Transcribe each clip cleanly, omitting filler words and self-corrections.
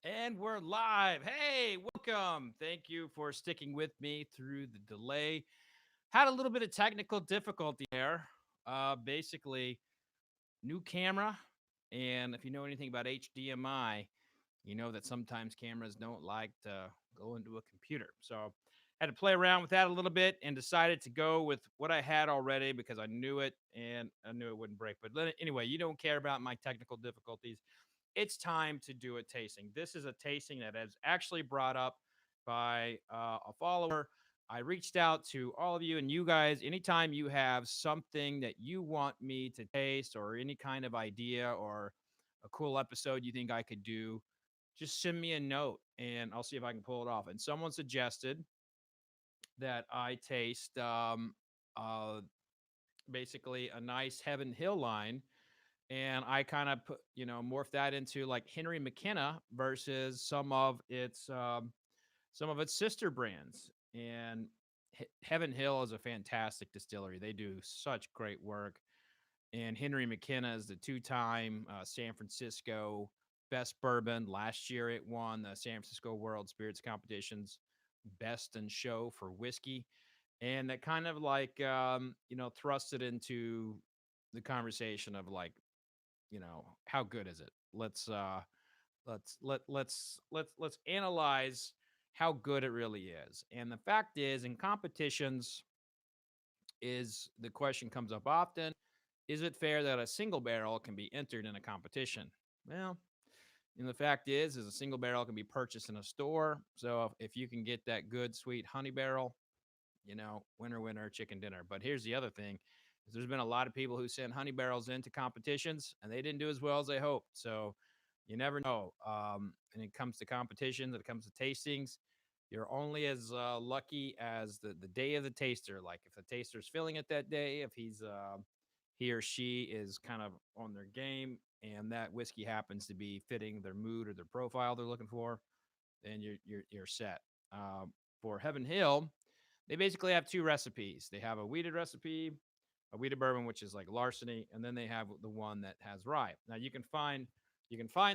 And we're live. Hey, welcome. Thank you for sticking with me through the delay. Had a little bit of technical difficulty there. Basically, new camera. And if you know anything about HDMI, you know that sometimes cameras don't like to go into a computer. So had to play around with that a little bit and decided to go with what I had already because I knew it and I knew it wouldn't break. But anyway, you don't care about my technical difficulties. It's time to do a tasting. This is a tasting that is actually brought up by a follower. I reached out to all of you, and you guys, anytime you have something that you want me to taste or any kind of idea or a cool episode you think I could do, just send me a note and I'll see if I can pull it off. And someone suggested that I taste uh, basically a nice Heaven Hill line, and I kind of put morph that into like Henry McKenna versus some of its sister brands. And Heaven Hill is a fantastic distillery. They do such great work. And Henry McKenna is the two-time San Francisco best bourbon. Last year, it won the San Francisco World Spirits Competition's Best in Show for whiskey, and that kind of like thrust it into the conversation of like, how good is it? Let's analyze how good it really is. And the fact is, in competitions, is the question comes up often: is it fair that a single barrel can be entered in a competition? Well, and the fact is a single barrel can be purchased in a store. So if you can get that good sweet honey barrel, winner, winner, chicken dinner. But here's the other thing: is there's been a lot of people who send honey barrels into competitions and they didn't do as well as they hoped. So you never know. And it comes to competitions, and it comes to tastings, you're only as lucky as the day of the taster. Like if the taster's feeling it that day, if he or she is kind of on their game, and that whiskey happens to be fitting their mood or their profile they're looking for, then you're set. For Heaven Hill, they basically have two recipes. They have a wheated recipe, a wheated bourbon, which is like larceny, and then they have the one that has rye. Now you can find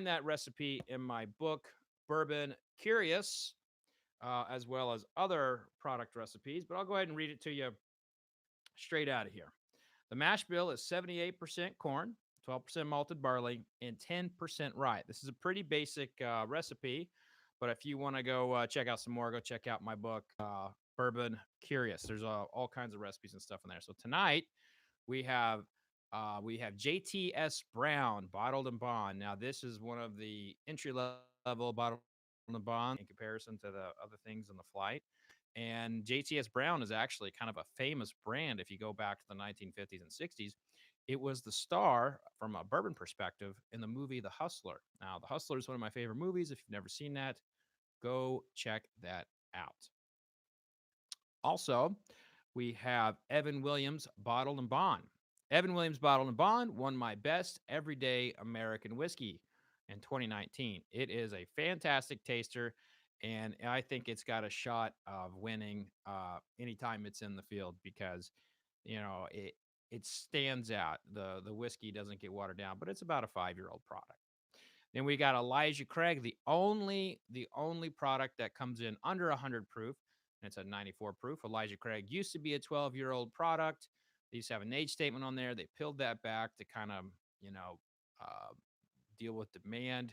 that recipe in my book, Bourbon Curious, as well as other product recipes. But I'll go ahead and read it to you straight out of here. The mash bill is 78% corn, 12% malted barley, and 10% rye. This is a pretty basic recipe, but if you want to go check out some more, go check out my book, Bourbon Curious. There's all kinds of recipes and stuff in there. So tonight we have JTS Brown bottled and bond. Now this is one of the entry level bottled and bond in comparison to the other things in the flight. And JTS Brown is actually kind of a famous brand if you go back to the 1950s and 60s. It was the star from a bourbon perspective in the movie The Hustler. Now, The Hustler is one of my favorite movies. If you've never seen that, go check that out. Also, we have Evan Williams Bottled and Bond. Evan Williams Bottled and Bond won my best everyday American whiskey in 2019. It is a fantastic taster, and I think it's got a shot of winning anytime it's in the field because it stands out. The whiskey doesn't get watered down, but it's about a 5-year-old product. Then we got Elijah Craig, the only product that comes in under 100 proof, and it's a 94 proof. Elijah Craig used to be a 12-year-old product. They used to have an age statement on there. They peeled that back to kind of uh, deal with demand,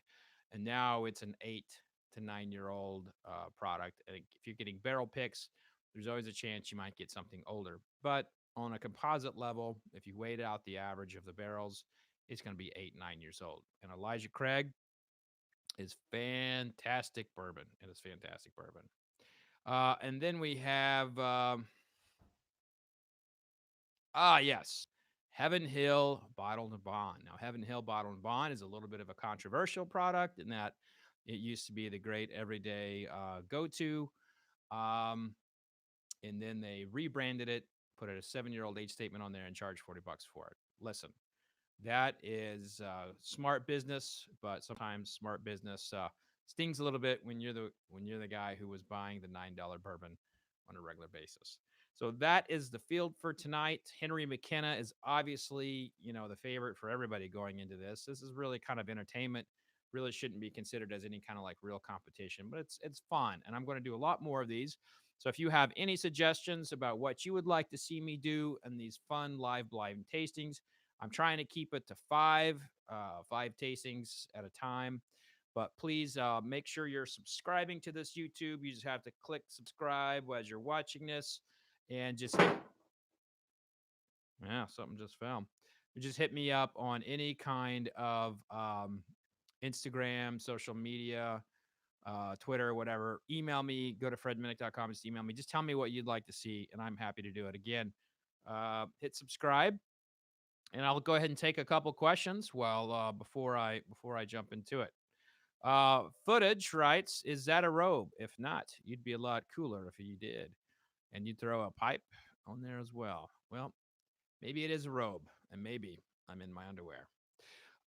and now it's an 8 to 9-year-old product. And if you're getting barrel picks, there's always a chance you might get something older. But on a composite level, if you weighed out the average of the barrels, it's going to be 8, 9 years old. And Elijah Craig is fantastic bourbon. It is fantastic bourbon. And then we have yes, Heaven Hill Bottled and Bond. Now, Heaven Hill Bottled and Bond is a little bit of a controversial product in that it used to be the great everyday go-to, um, and then they rebranded it, put a 7-year-old age statement on there, and charged $40 for it. Listen, that is smart business, but sometimes smart business stings a little bit when you're the guy who was buying the $9 bourbon on a regular basis. So that is the field for tonight. Henry McKenna is obviously the favorite for everybody going into this. This is really kind of entertainment really shouldn't be considered as any kind of like real competition, but it's fun, and I'm going to do a lot more of these. So if you have any suggestions about what you would like to see me do in these fun live blind tastings, I'm trying to keep it to five tastings at a time. But please make sure you're subscribing to this YouTube. You just have to click subscribe as you're watching this, and just yeah, something just fell. Just hit me up on any kind of Instagram, social media, Twitter, whatever. Email me. Go to fredminnick.com. Just email me. Just tell me what you'd like to see, and I'm happy to do it. Again, hit subscribe, and I'll go ahead and take a couple questions while before I jump into it. Footage writes, "Is that a robe? If not, you'd be a lot cooler if you did, and you'd throw a pipe on there as well." Well, maybe it is a robe, and maybe I'm in my underwear.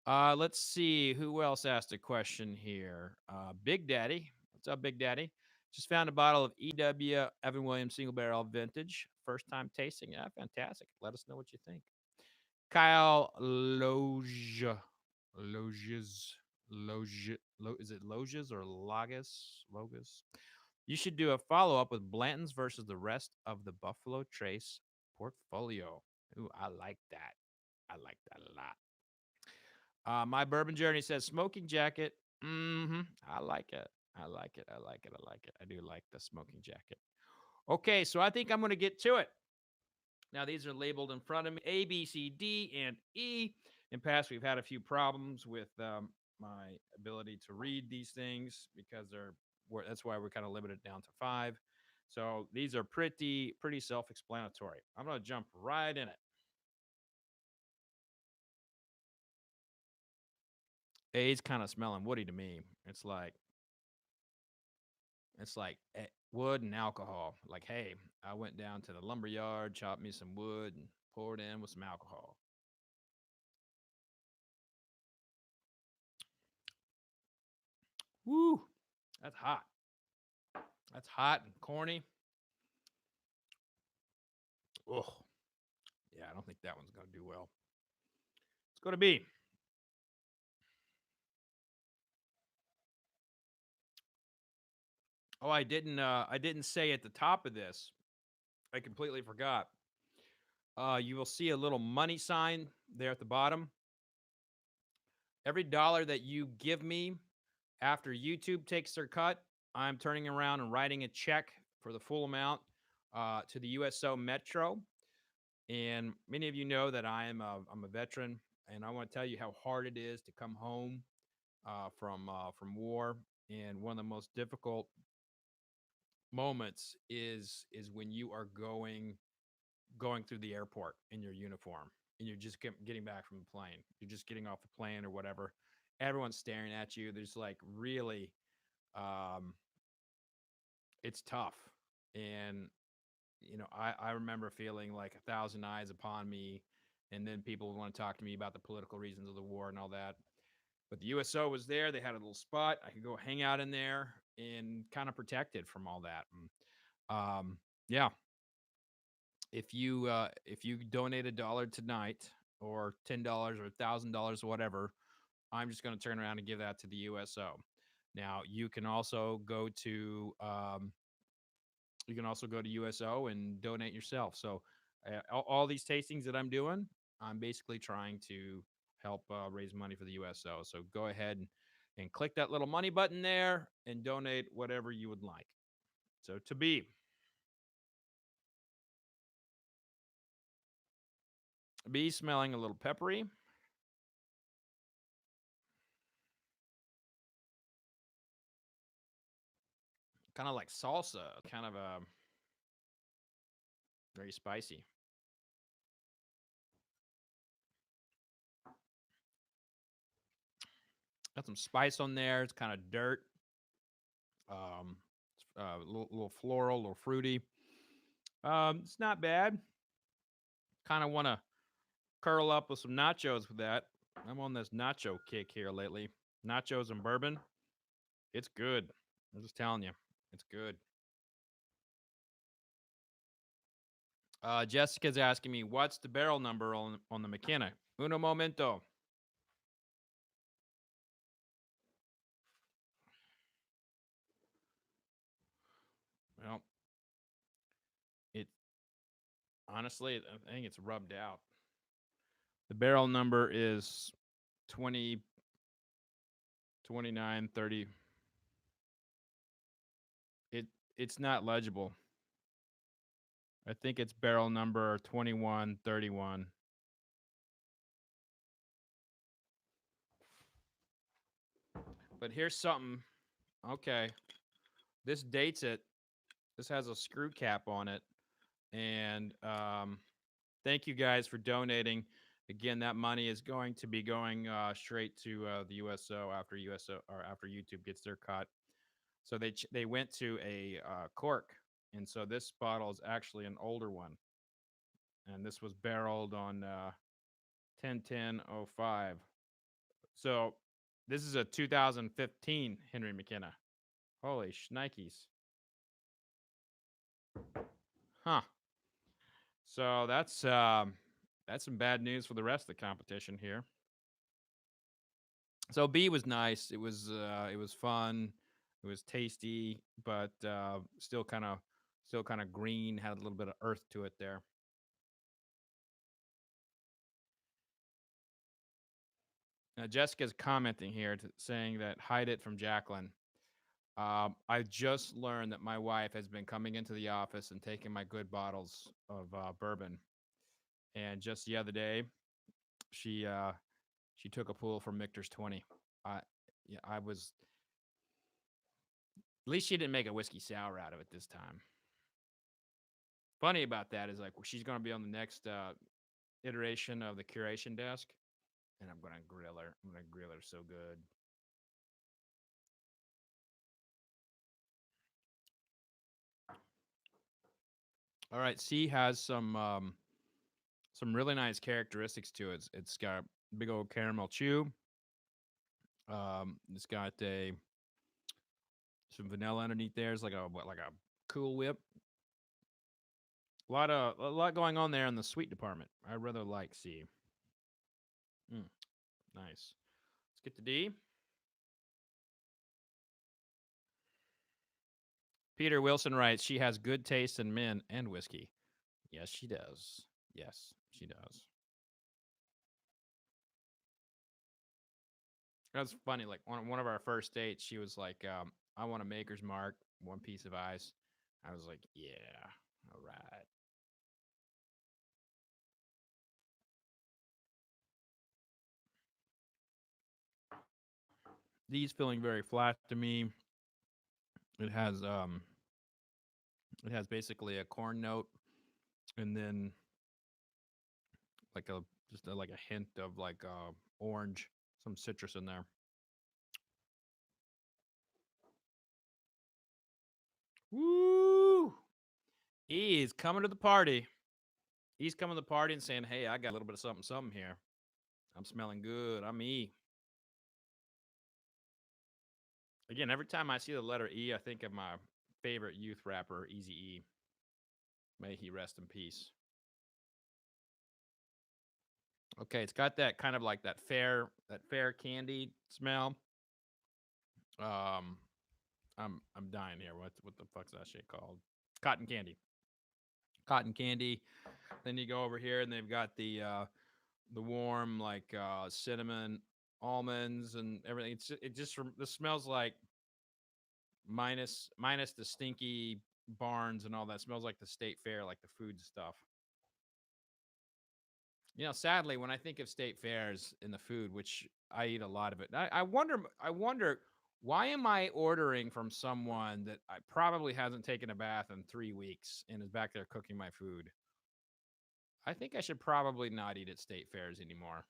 Let's see who else asked a question here. Big Daddy, what's up, Big Daddy? Just found a bottle of EW Evan Williams single barrel vintage. First time tasting. Yeah, fantastic. Let us know what you think. Kyle Loge, Loges, Loge, is it Loges or Logus? Logus. You should do a follow up with Blanton's versus the rest of the Buffalo Trace portfolio. Ooh, I like that. I like that a lot. My bourbon journey says smoking jacket. I like it. I like it. I like it. I like it. I do like the smoking jacket. Okay, so I think I'm going to get to it. Now, these are labeled in front of me A, B, C, D, and E. In past, we've had a few problems with my ability to read these things because that's why we're kind of limited down to 5. So these are pretty self-explanatory. I'm going to jump right in it. A's kind of smelling woody to me. It's like wood and alcohol. Like, hey, I went down to the lumber yard, chopped me some wood, and poured in with some alcohol. Woo, that's hot. That's hot and corny. Ugh. Yeah, I don't think that one's going to do well. It's going to be. Oh, I didn't say at the top of this. I completely forgot. You will see a little money sign there at the bottom. Every dollar that you give me after YouTube takes their cut, I'm turning around and writing a check for the full amount to the USO Metro. And many of you know that I'm a veteran, and I want to tell you how hard it is to come home from war. And one of the most difficult moments is when you are going through the airport in your uniform, and you're just getting back from the plane. You're just getting off the plane or whatever. Everyone's staring at you. There's like really, um, it's tough. And I remember feeling like 1,000 eyes upon me, and then people would want to talk to me about the political reasons of the war and all that. But the USO was there. They had a little spot. I could go hang out in there and kind of protected from all that. And, yeah, if you donate $1 tonight, or $10 or $1,000 or whatever, I'm just going to turn around and give that to the USO. Now you can also go to USO and donate yourself. So all these tastings that I'm doing, I'm basically trying to help raise money for the USO. So go ahead and click that little money button there and donate whatever you would like. So to be smelling a little peppery. Kind of like salsa, kind of very spicy. Got some spice on there. It's kind of dirt. Little floral, a little fruity. It's not bad. Kind of want to curl up with some nachos with that. I'm on this nacho kick here lately. Nachos and bourbon. It's good. I'm just telling you, it's good. Jessica's asking me, what's the barrel number on the McKenna? Uno momento. Honestly, I think it's rubbed out. The barrel number is 20, 29, 30. It it's not legible. I think it's barrel number 21, 31. But here's something. Okay. This dates it. This has a screw cap on it. And thank you guys for donating. Again, that money is going to be going straight to the USO after YouTube gets their cut. So they went to a cork, and so this bottle is actually an older one, and this was barreled on 10/10/05. So this is a 2015 Henry McKenna. Holy shnikes! Huh. So that's some bad news for the rest of the competition here. So B was nice. It was fun. It was tasty, but still kind of green. Had a little bit of earth to it there. Jessica's commenting here saying that hide it from Jacqueline. I just learned that my wife has been coming into the office and taking my good bottles of bourbon. And just the other day, she took a pull from Michter's 20. I was. At least she didn't make a whiskey sour out of it this time. Funny about that is like she's going to be on the next iteration of the curation desk, and I'm going to grill her. I'm going to grill her so good. All right, C has some really nice characteristics to it. It's got a big old caramel chew. It's got some vanilla underneath there. It's like a Cool Whip. A lot going on there in the sweet department. I rather like C. Nice. Let's get to D. Peter Wilson writes, she has good taste in men and whiskey. Yes, she does. Yes, she does. That's funny. Like one of our first dates, she was like, I want a Maker's Mark, one piece of ice. I was like, yeah, all right. These feeling very flat to me. It has basically a corn note, and then like like a hint of like orange, some citrus in there. Woo! He is coming to the party. He's coming to the party and saying, "Hey, I got a little bit of something here. I'm smelling good. I'm E." Again, every time I see the letter E, I think of my favorite youth rapper, Eazy-E. May he rest in peace. Okay, it's got that kind of like that fair candy smell. I'm dying here. What the fuck's that shit called? Cotton candy. Cotton candy. Then you go over here and they've got the warm like cinnamon almonds and everything. This smells like minus the stinky barns and all that. It smells like the state fair, like the food stuff. You know, sadly, when I think of state fairs and the food, which I eat a lot of it, I wonder why am I ordering from someone that I probably hasn't taken a bath in 3 weeks and is back there cooking my food? I think I should probably not eat at state fairs anymore.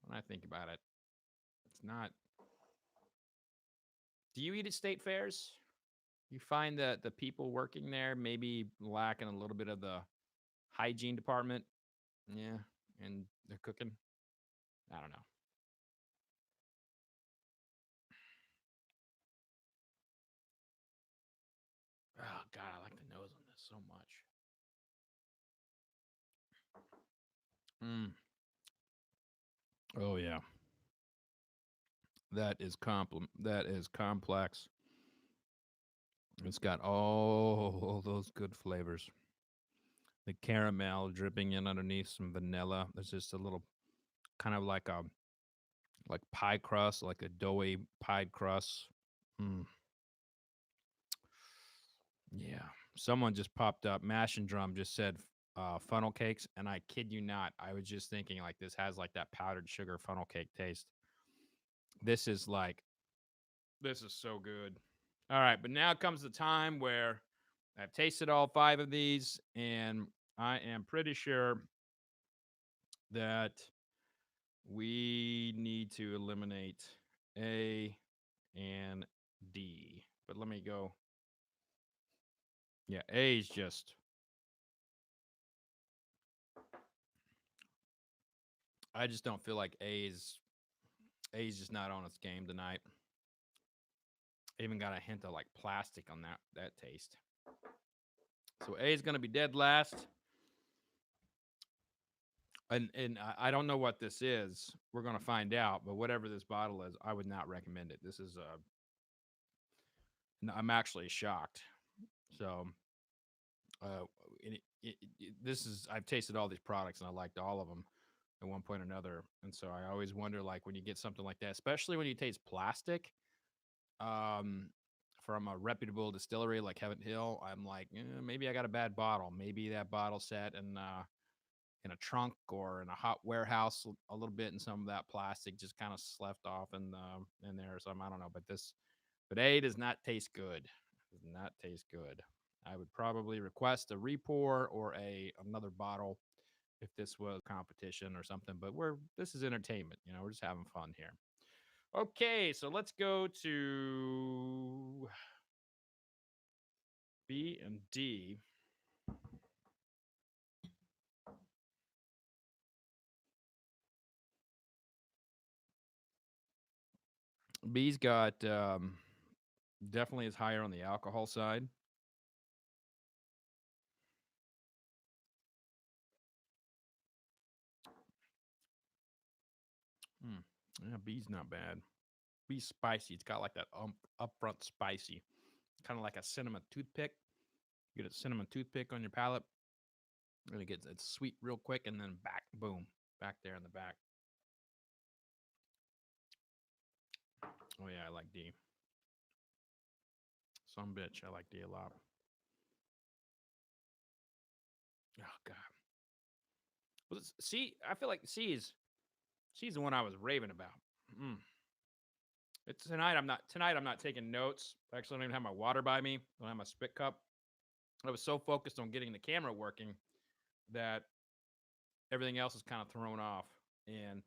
When I think about it, it's not. Do you eat at state fairs? You find that the people working there maybe lacking a little bit of the hygiene department. Yeah, and they're cooking. I don't know. Oh God, I like the nose on this so much. Mm. Oh yeah, that is complex. It's got all those good flavors. The caramel dripping in underneath some vanilla. There's just a little kind of like pie crust, like a doughy pie crust. Mm, yeah. Someone just popped up. Mash and Drum just said funnel cakes, and I kid you not, I was just thinking like this has like that powdered sugar funnel cake taste. This is like this is so good. All right, but now comes the time where I've tasted all 5 of these, and I am pretty sure that we need to eliminate A and D. But let me go. Yeah, A is just. I just don't feel like A's just not on its game tonight. Even got a hint of like plastic on that taste. So A is going to be dead last. And I don't know what this is. We're going to find out. But whatever this bottle is, I would not recommend it. This is I'm actually shocked. So uh, this is I've tasted all these products and I liked all of them at one point or another. And so I always wonder, like, when you get something like that, especially when you taste plastic, um, from a reputable distillery like Heaven Hill, I'm like, maybe I got a bad bottle. Maybe that bottle sat in a trunk or in a hot warehouse a little bit, and some of that plastic just kind of slept off in there. So I don't know, but A does not taste good. Does not taste good. I would probably request a repour or another bottle if this was competition or something. But this is entertainment. We're just having fun here. Okay, so let's go to B and D. B's got definitely is higher on the alcohol side. Yeah, B's not bad. B's spicy. It's got like that upfront spicy, kind of like a cinnamon toothpick. You get a cinnamon toothpick on your palate, and it's sweet real quick, and then boom, back there in the back. Oh yeah, I like D. Some bitch, I like D a lot. Oh god. Well, C. I feel like C's the one I was raving about. Mm. It's tonight. I'm not taking notes. Actually, I don't even have my water by me. I don't have my spit cup. I was so focused on getting the camera working that everything else is kind of thrown off. And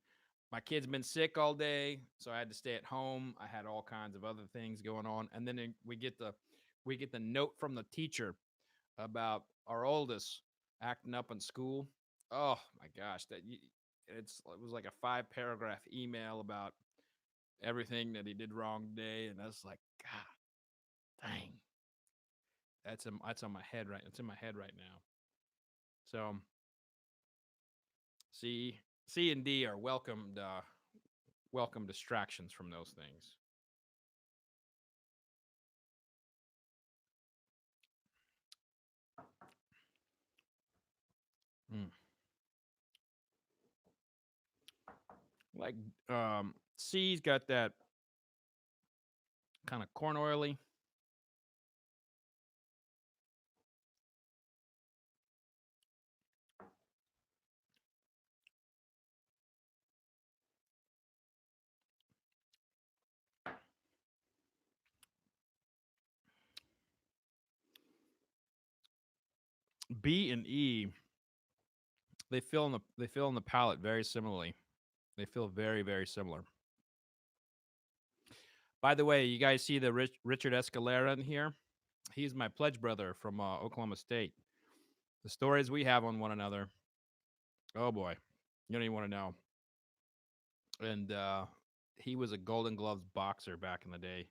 my kid's been sick all day, so I had to stay at home. I had all kinds of other things going on, and then we get the note from the teacher about our oldest acting up in school. Oh my gosh, it was like a 5-paragraph email about everything that he did wrong today, and I was like, God, dang, that's on my head right. It's in my head right now. So C and D are welcome distractions from those things. Mm. Like C's got that kind of corn oily. B and E, they fill in the palate very similarly. They feel very, very similar. By the way, you guys see the Richard Escalera in here? He's my pledge brother from Oklahoma State. The stories we have on one another. Oh boy, you don't even want to know. And he was a Golden Gloves boxer back in the day.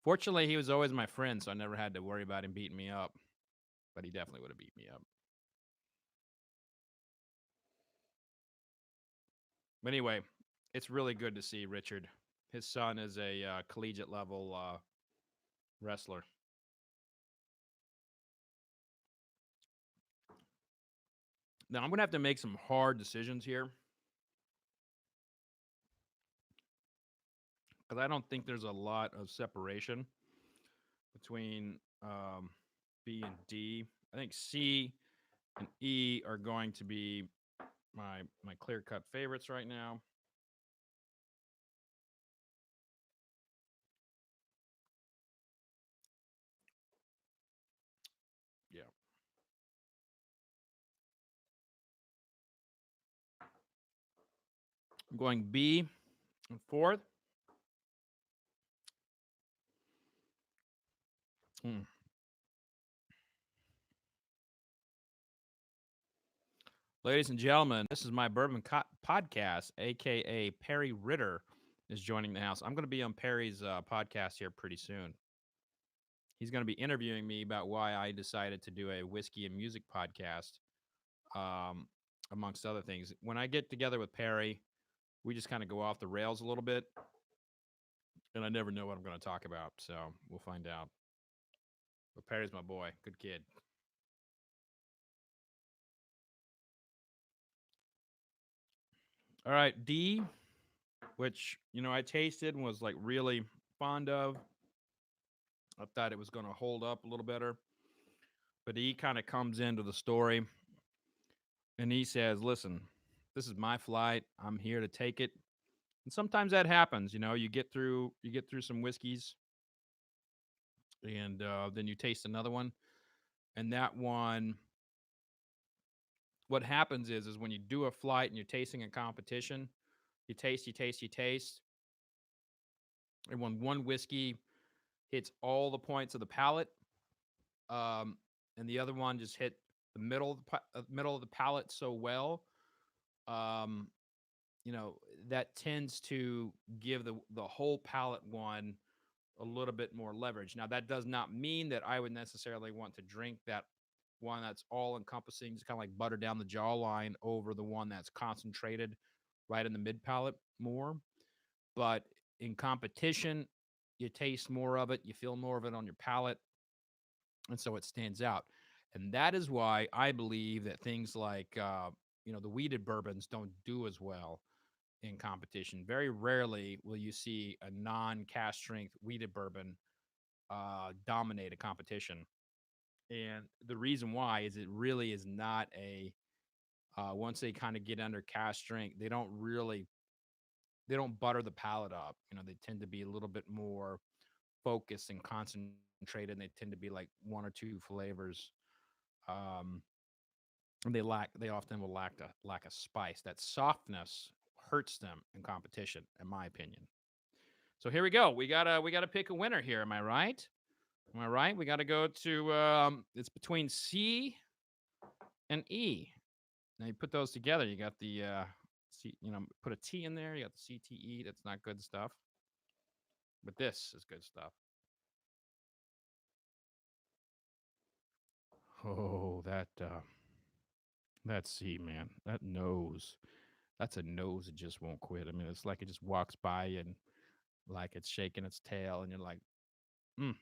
Fortunately, he was always my friend, so I never had to worry about him beating me up. But he definitely would have beat me up. But anyway, it's really good to see Richard. His son is a collegiate level wrestler. Now I'm gonna have to make some hard decisions here because I don't think there's a lot of separation between B and D. I think C and E are going to be my clear cut favorites right now. Yeah. I'm going B in fourth. Hmm. Ladies and gentlemen, this is my Bourbon podcast, aka Perry Ritter is joining the house. I'm going to be on Perry's podcast here pretty soon. He's going to be interviewing me about why I decided to do a whiskey and music podcast, um, amongst other things. When I get together with Perry, we just kind of go off the rails a little bit, and I never know what I'm going to talk about. So we'll find out. But Perry's my boy, good kid. All right, D, which I tasted and was like really fond of. I thought it was going to hold up a little better, but he kind of comes into the story and he says, "Listen, this is my flight. I'm here to take it." And sometimes that happens. You get through some whiskeys, and then you taste another one, and that one. What happens is when you do a flight and you're tasting a competition, you taste, you taste, you taste, and when one whiskey hits all the points of the palate, um, and the other one just hit the middle of the palate so well, um, that tends to give the whole palate one a little bit more leverage. Now, that does not mean that I would necessarily want to drink that one that's all encompassing, just kind of like butter down the jawline over the one that's concentrated right in the mid palate more. But in competition, you taste more of it, you feel more of it on your palate, and so it stands out. And that is why I believe that things like the weeded bourbons don't do as well in competition. Very rarely will you see a non-cask strength weeded bourbon dominate a competition. And the reason why is it really is not a once they kind of get under cask strength, they don't butter the palate up. They tend to be a little bit more focused and concentrated, and they tend to be like one or two flavors. Um, and they often will lack a spice. That softness hurts them in competition, in my opinion. So here we go. We gotta pick a winner here. Am I right? Am I right? We got to go to it's between C and E. Now you put those together, you got the C. Put a T in there. You got the CTE. That's not good stuff, but this is good stuff. Oh, that C, man. That nose. That's a nose that just won't quit. I mean, it's like it just walks by you and like it's shaking its tail, and you're like, mm,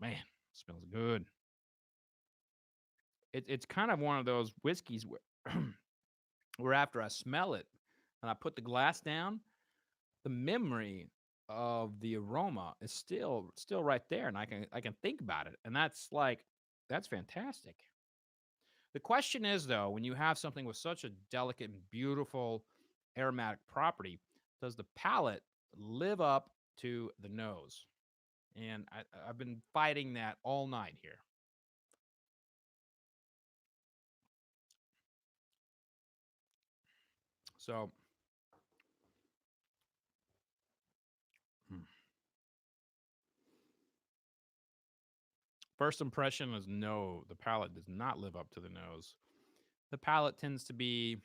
man, smells good. It's kind of one of those whiskeys where after I smell it and I put the glass down, the memory of the aroma is still right there, and I can think about it, and that's fantastic. The question is though, when you have something with such a delicate and beautiful aromatic property, does the palate live up to the nose? And I've been fighting that all night here. So, hmm, first impression is no, the palate does not live up to the nose. The palate tends to be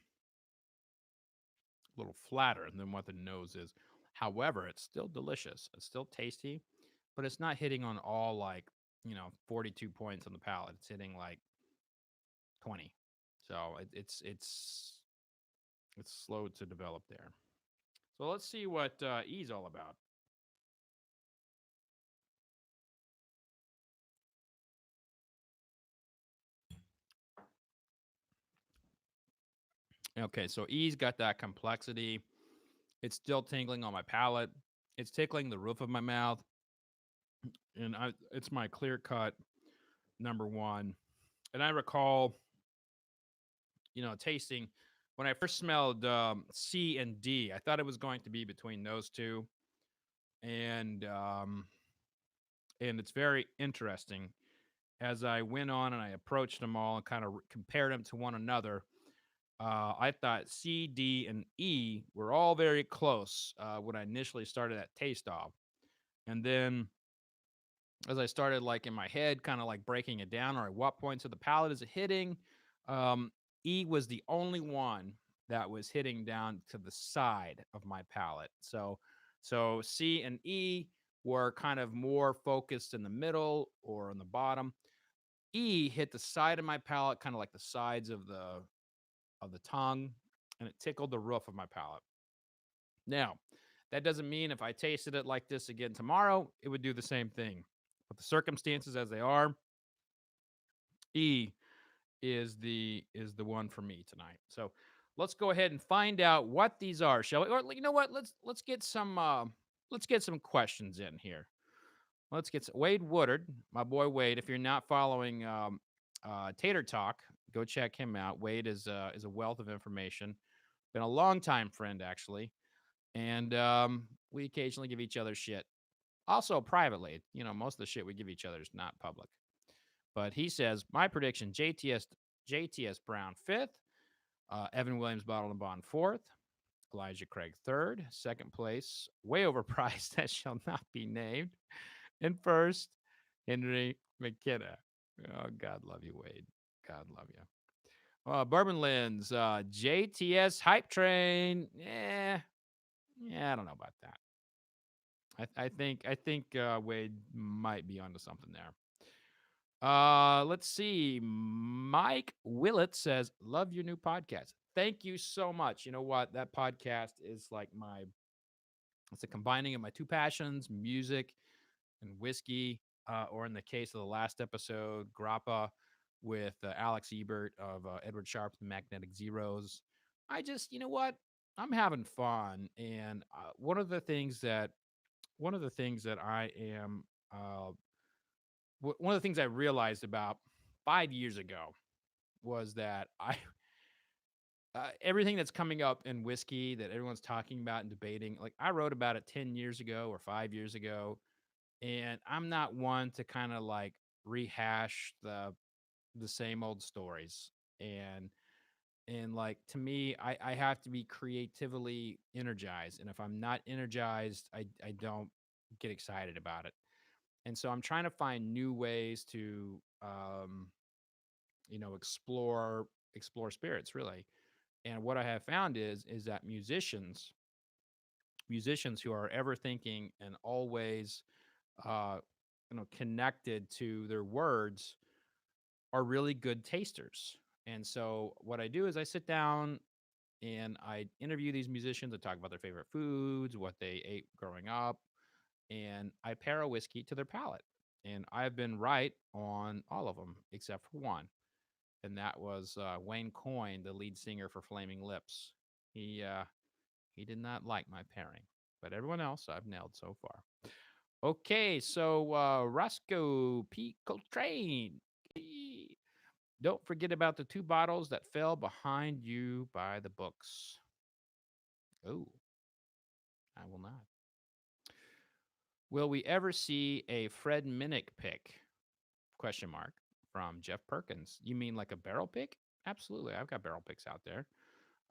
a little flatter than what the nose is. However, it's still delicious. It's still tasty, but it's not hitting on all 42 points on the palate. It's hitting like 20. So it's slow to develop there. So let's see what E's all about. Okay, so E's got that complexity. It's still tingling on my palate. It's tickling the roof of my mouth, and it's my clear cut number one. And I recall, tasting when I first smelled C and D. I thought it was going to be between those two, and it's very interesting as I went on and I approached them all and kind of compared them to one another. I thought C, D, and E were all very close when I initially started that taste off. And then as I started like in my head, kind of like breaking it down, or at what points of the palate is it hitting? Um, E was the only one that was hitting down to the side of my palate. So C and E were kind of more focused in the middle or on the bottom. E hit the side of my palate, kind of like the sides of the tongue, and it tickled the roof of my palate. Now, that doesn't mean if I tasted it like this again tomorrow, it would do the same thing. But the circumstances as they are, E is the one for me tonight. So let's go ahead and find out what these are, shall we? Or you know what? Let's get some questions in here. Let's get Wade Woodard, my boy Wade. If you're not following Tater Talk, go check him out. Wade is a wealth of information. Been a long time friend actually, and we occasionally give each other shit. Also privately, most of the shit we give each other is not public. But he says my prediction: JTS Brown fifth, Evan Williams Bottle and Bond fourth, Elijah Craig third, second place, way overpriced that shall not be named, and first, Henry McKenna. Oh, God love you, Wade. God love you. Bourbon Lens, JTS Hype Train. Yeah, I don't know about that. I think Wade might be onto something there. Let's see. Mike Willett says, "Love your new podcast. Thank you so much. You know what? That podcast is like it's a combining of my two passions, music and whiskey, or in the case of the last episode, grappa with Alex Ebert of Edward Sharpe, the Magnetic Zeros. I just, you know what? I'm having fun, and one of the things that I am, one of the things I realized about 5 years ago was that I everything that's coming up in whiskey that everyone's talking about and debating, like I wrote about it 10 years ago or 5 years ago, and I'm not one to kind of like rehash the same old stories. And like to me, I have to be creatively energized, and if I'm not energized, I don't get excited about it. And so I'm trying to find new ways to explore spirits really. And what I have found is that musicians who are ever thinking and always uh, connected to their words are really good tasters. And so what I do is I sit down and I interview these musicians. I talk about their favorite foods, what they ate growing up, and I pair a whiskey to their palate. And I've been right on all of them except for one, and that was Wayne Coyne, the lead singer for Flaming Lips. He did not like my pairing, but everyone else I've nailed so far. Okay, so Roscoe P. Coltrane. Don't forget about the two bottles that fell behind you by the books. Oh, I will not. Will we ever see a Fred Minnick pick? Question mark from Jeff Perkins. You mean like a barrel pick? Absolutely. I've got barrel picks out there.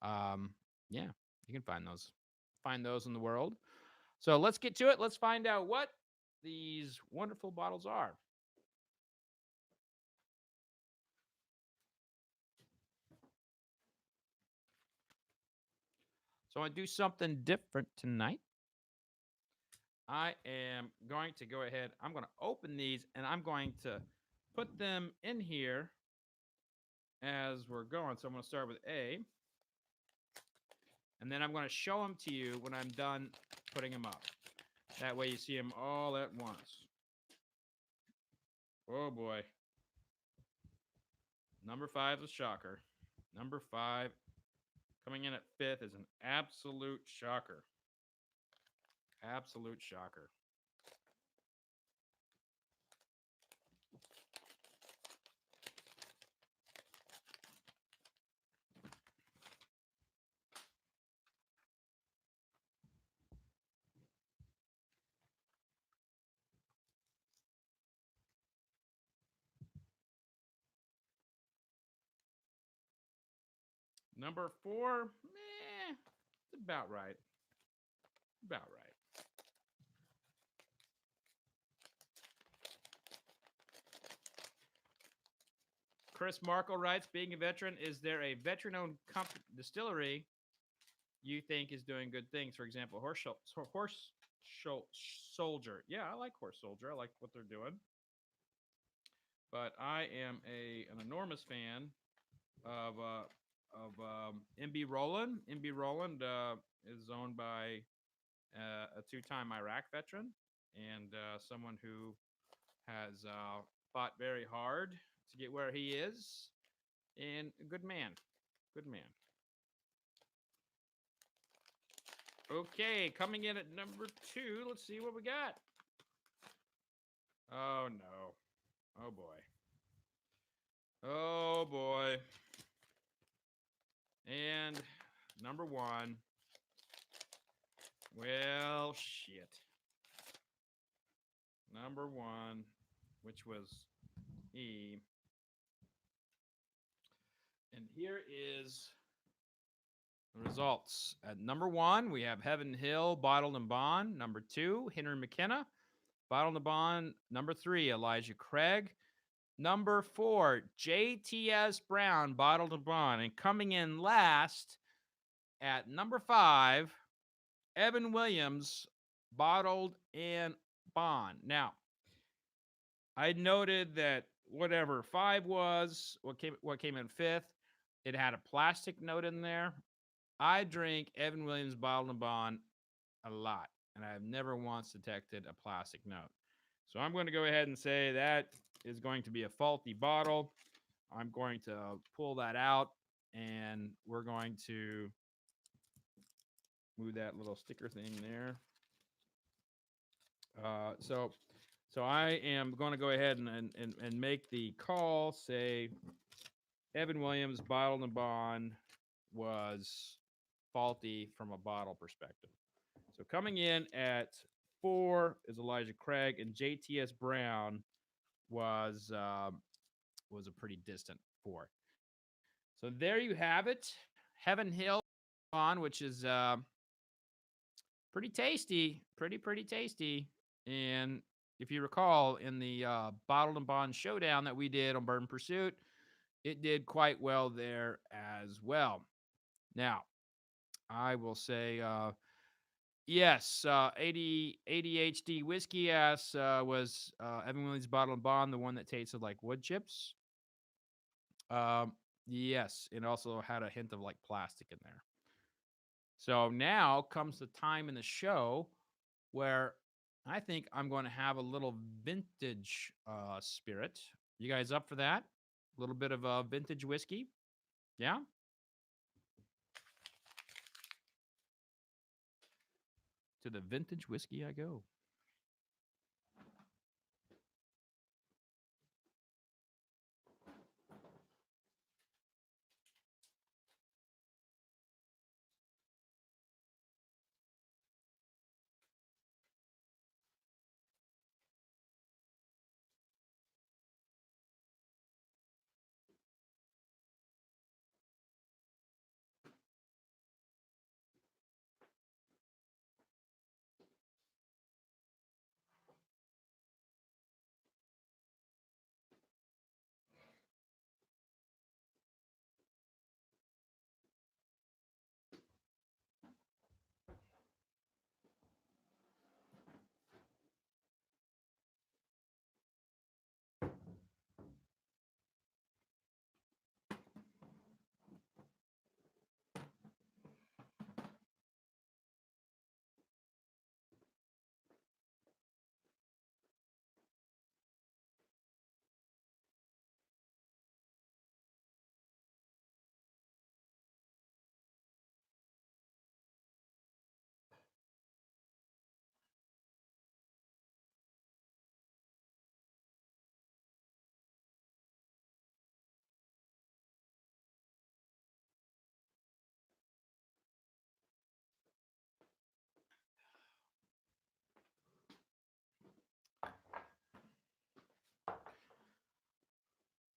Um, yeah, you can find those. Find those in the world. So let's get to it. Let's find out what these wonderful bottles are. So I do something different tonight. I am going to go ahead. I'm going to open these and I'm going to put them in here as we're going. So I'm going to start with A. And then I'm going to show them to you when I'm done putting them up. That way you see them all at once. Oh boy. Number 5 is a shocker. Number 5 Coming in at 5th is an absolute shocker. Absolute shocker. Number 4, it's about right. About right. Chris Markle writes, being a veteran, is there a veteran-owned distillery you think is doing good things? For example, Horse Soldier. Yeah, I like Horse Soldier. I like what they're doing. But I am an enormous fan of MB Roland. MB Roland is owned by a 2-time Iraq veteran and someone who has fought very hard to get where he is, and a good man. Good man. Okay, coming in at number 2, let's see what we got. Oh, no. Oh, boy. Oh, boy. And number 1. Well, shit. Number 1, which was E. And here is the results. At number 1, we have Heaven Hill, Bottled and Bond. Number 2, Henry McKenna, Bottled and Bond. Number 3, Elijah Craig. Number 4, JTS Brown, Bottled and Bond. And coming in last at number 5, Evan Williams, Bottled and Bond. Now, I noted that whatever 5 was, what came in 5th, it had a plastic note in there. I drink Evan Williams Bottled and Bond a lot, and I have never once detected a plastic note. So I'm going to go ahead and say that is going to be a faulty bottle. I'm going to pull that out, and we're going to move that little sticker thing there. So I am going to go ahead and make the call, say Evan Williams Bottled and Bond was faulty from a bottle perspective. So coming in at 4 is Elijah Craig, and JTS Brown was a pretty distant 4. So there you have it. Heaven Hill on, which is pretty tasty, pretty tasty. And if you recall, in the Bottled and Bond showdown that we did on Bourbon Pursuit, it did quite well there as well. Now, I will say, yes, ADHD whiskey ass was Evan Williams Bottled and Bond, the one that tasted like wood chips. Yes, it also had a hint of like plastic in there. So now comes the time in the show where I think I'm going to have a little vintage spirit. You guys up for that? A little bit of vintage whiskey? Yeah? To the vintage whiskey I go.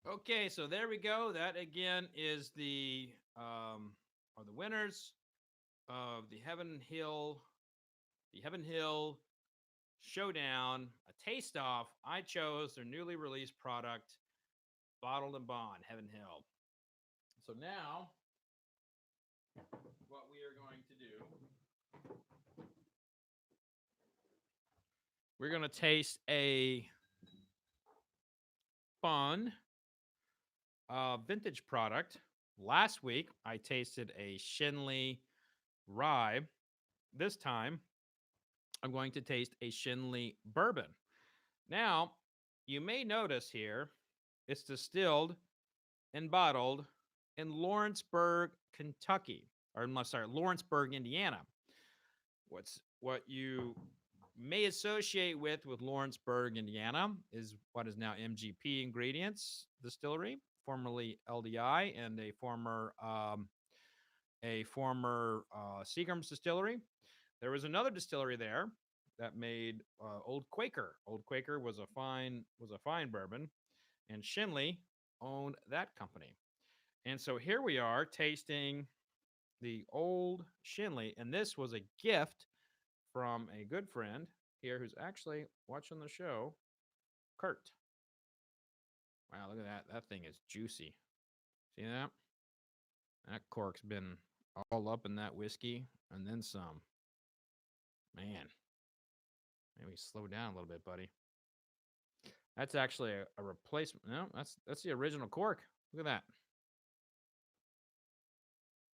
Okay, so there we go. That again is the are the winners of the Heaven Hill Showdown, a taste off. I chose their newly released product, Bottled and Bond, Heaven Hill. So now, what we are going to do, we're going to taste a fun vintage product. Last week, I tasted a Shinley Rye. This time, I'm going to taste a Shinley Bourbon. Now, you may notice here, it's distilled and bottled in Lawrenceburg, Kentucky, or I'm sorry, Lawrenceburg, Indiana. What you may associate with Lawrenceburg, Indiana, is what is now MGP Ingredients Distillery, formerly LDI, and a former Seagram's distillery. There was another distillery there that made Old Quaker. Old Quaker was a fine bourbon, and Shinley owned that company. And so here we are tasting the old Shinley, and this was a gift from a good friend here who's actually watching the show, Kurt. Wow, look at that. That thing is juicy. See that? That cork's been all up in that whiskey and then some. Man, maybe slow down a little bit, buddy. That's actually a replacement. No, that's the original cork. Look at that.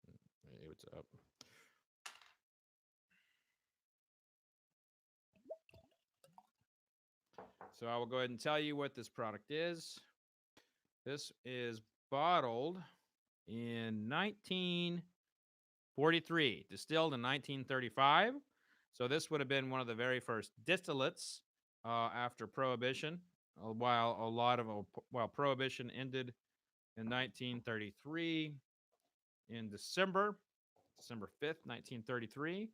Hey, what's up? So I will go ahead and tell you what this product is. This is bottled in 1943, distilled in 1935. So this would have been one of the very first distillates after Prohibition. While Prohibition ended in 1933 in December 5th, 1933.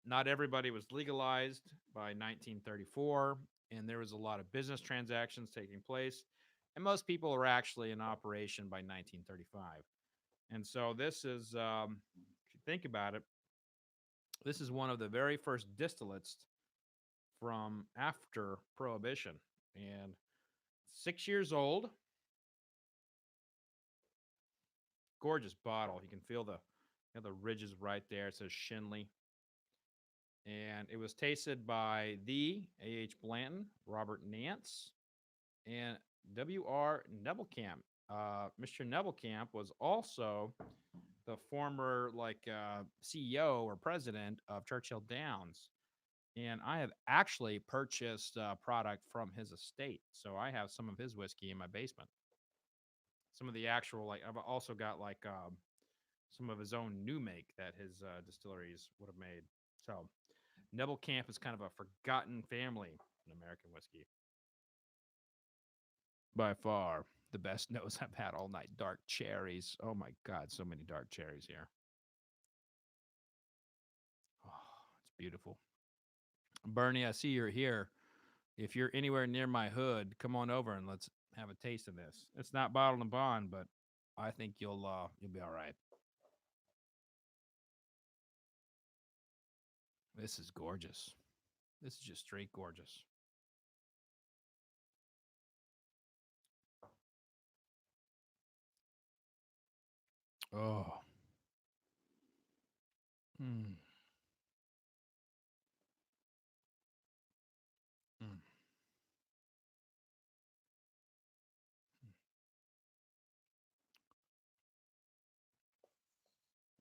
Not everybody was legalized by 1934, and there was a lot of business transactions taking place, and most people were actually in operation by 1935. And so this is, if you think about it, this is one of the very first distillates from after Prohibition, and 6 years old. Gorgeous bottle. You can feel the ridges right there. It says Shinley. And it was tasted by the A.H. Blanton, Robert Nance, and W.R. Nebelkamp. Mr. Nebelkamp was also the former CEO or president of Churchill Downs. And I have actually purchased a product from his estate. So I have some of his whiskey in my basement. Some of the actual, I've also got some of his own new make that his distilleries would have made. So Nebelkamp is kind of a forgotten family in American whiskey. By far, the best nose I've had all night. Dark cherries. Oh my God, so many dark cherries here. Oh, it's beautiful. Bernie, I see you're here. If you're anywhere near my hood, come on over and let's have a taste of this. It's not bottled and bond, but I think you'll be all right. This is gorgeous. This is just straight gorgeous. Oh. Mm. Mm.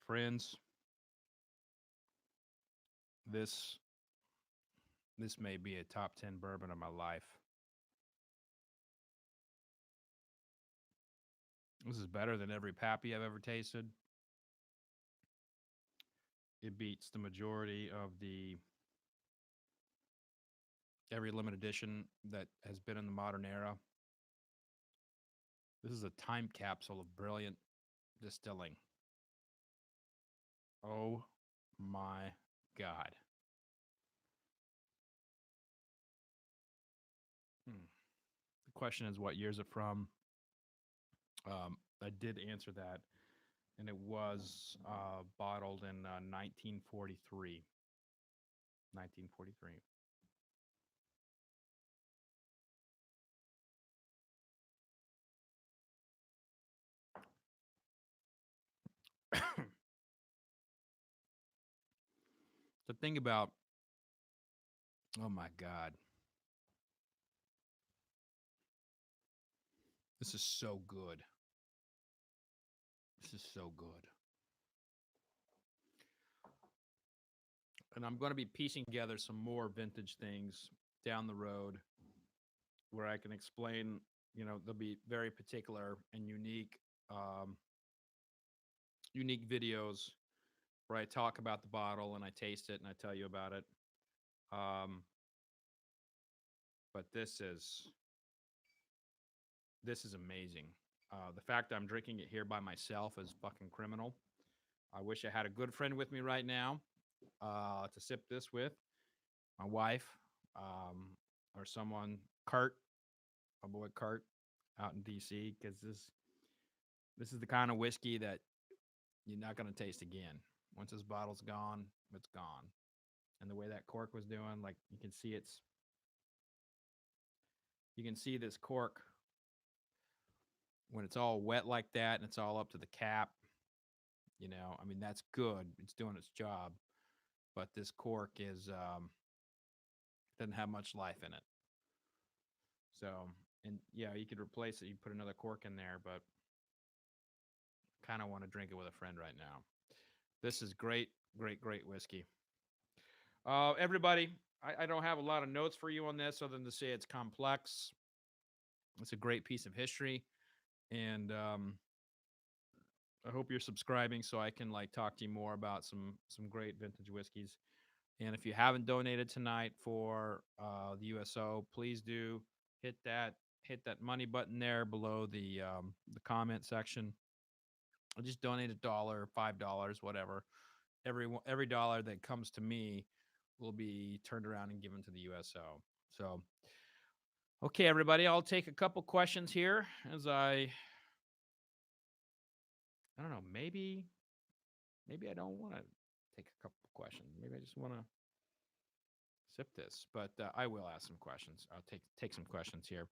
Friends, this may be a top 10 bourbon of my life. This is better than every Pappy I've ever tasted. It beats the majority of the every limited edition that has been in the modern era. This is a time capsule of brilliant distilling. Oh my God. The question is, what year is it from? I did answer that, and it was bottled in 1943. 1943. The thing about, oh my God, this is so good. This is so good. And I'm going to be piecing together some more vintage things down the road where I can explain, they'll be very particular and um, unique videos where I talk about the bottle and I taste it and I tell you about it. Um, but this is amazing. The fact that I'm drinking it here by myself is fucking criminal. I wish I had a good friend with me right now to sip this with, my wife, or someone, Kurt, my boy Kurt, out in DC, because this is the kind of whiskey that you're not going to taste again. Once this bottle's gone, it's gone. And the way that cork was doing, like you can see this cork when it's all wet like that and it's all up to the cap. I mean, that's good. It's doing its job. But this cork doesn't have much life in it. So, and yeah, you could replace it. You put another cork in there, but kind of want to drink it with a friend right now. This is great, great, great whiskey. Everybody, I don't have a lot of notes for you on this other than to say it's complex. It's a great piece of history. And I hope you're subscribing so I can talk to you more about some great vintage whiskeys. And if you haven't donated tonight for the USO, please do hit that money button there below the comment section. I'll just donate $1, $5, whatever. Every dollar that comes to me will be turned around and given to the USO. So, okay, everybody, I'll take a couple questions here as I don't know, maybe I don't want to take a couple questions. Maybe I just want to sip this, but I will ask some questions. I'll take some questions here.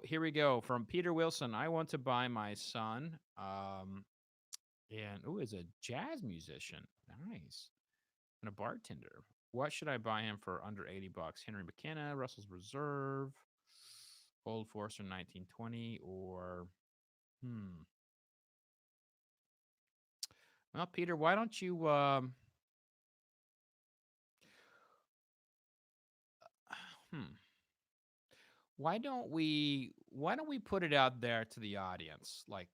Here we go from Peter Wilson. I want to buy my son, and is a jazz musician. Nice, and a bartender. What should I buy him for under $80? Henry McKenna, Russell's Reserve, Old Forester 1920, or Well, Peter, why don't you why don't we put it out there to the audience? Like,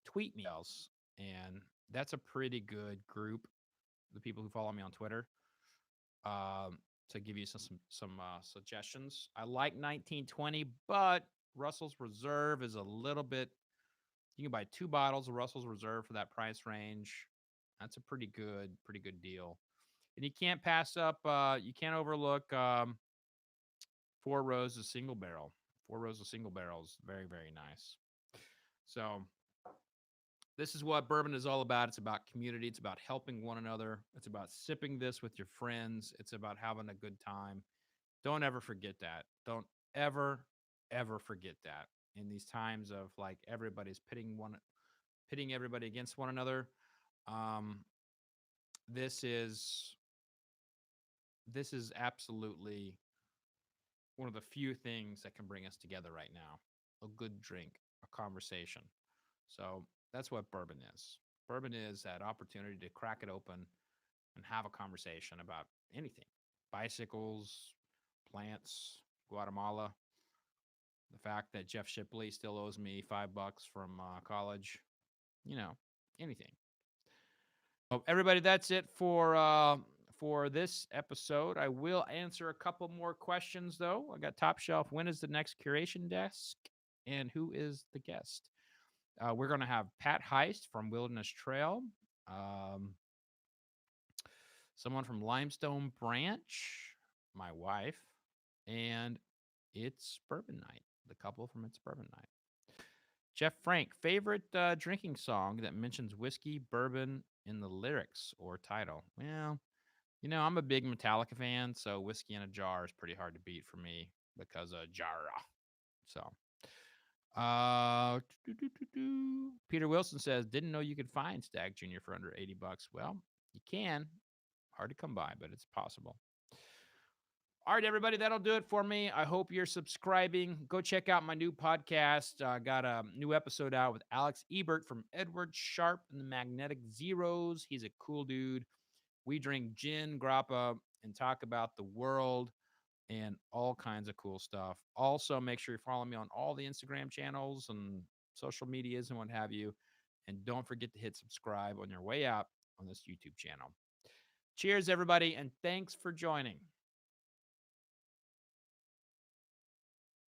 tweet me else, and that's a pretty good group, the people who follow me on Twitter. To give you some suggestions. I like 1920, but Russell's Reserve is a little bit. You can buy 2 bottles of Russell's Reserve for that price range. That's a pretty good deal. And you can't pass up. You can't overlook 4 rows of single barrel. 4 rows of single barrels, very, very nice. So this is what bourbon is all about. It's about community. It's about helping one another. It's about sipping this with your friends. It's about having a good time. Don't ever forget that. Don't ever forget that. In these times of everybody's pitting everybody against one another, this is absolutely one of the few things that can bring us together right now. A good drink, a conversation. So that's what bourbon is. Bourbon is that opportunity to crack it open and have a conversation about anything. Bicycles, plants, Guatemala, the fact that Jeff Shipley still owes me $5 from college, anything. So everybody, that's it for this episode. I will answer a couple more questions though. I got top shelf. When is the next curation desk, and who is the guest? We're going to have Pat Heist from Wilderness Trail, someone from Limestone Branch, my wife, and it's Bourbon Night. the couple from It's Bourbon Night. Jeff Frank, favorite drinking song that mentions whiskey, bourbon in the lyrics or title? Well, I'm a big Metallica fan, so Whiskey in a Jar is pretty hard to beat for me because of Jara. So, Peter Wilson says, didn't know you could find Stag Junior for under $80. Well, you can. Hard to come by, but it's possible. All right, everybody, that'll do it for me. I hope you're subscribing. Go check out my new podcast. I got a new episode out with Alex Ebert from Edward Sharp and the Magnetic Zeros. He's a cool dude. We drink gin, grappa, and talk about the world and all kinds of cool stuff. Also, make sure you follow me on all the Instagram channels and social medias and what have you. And don't forget to hit subscribe on your way out on this YouTube channel. Cheers, everybody, and thanks for joining.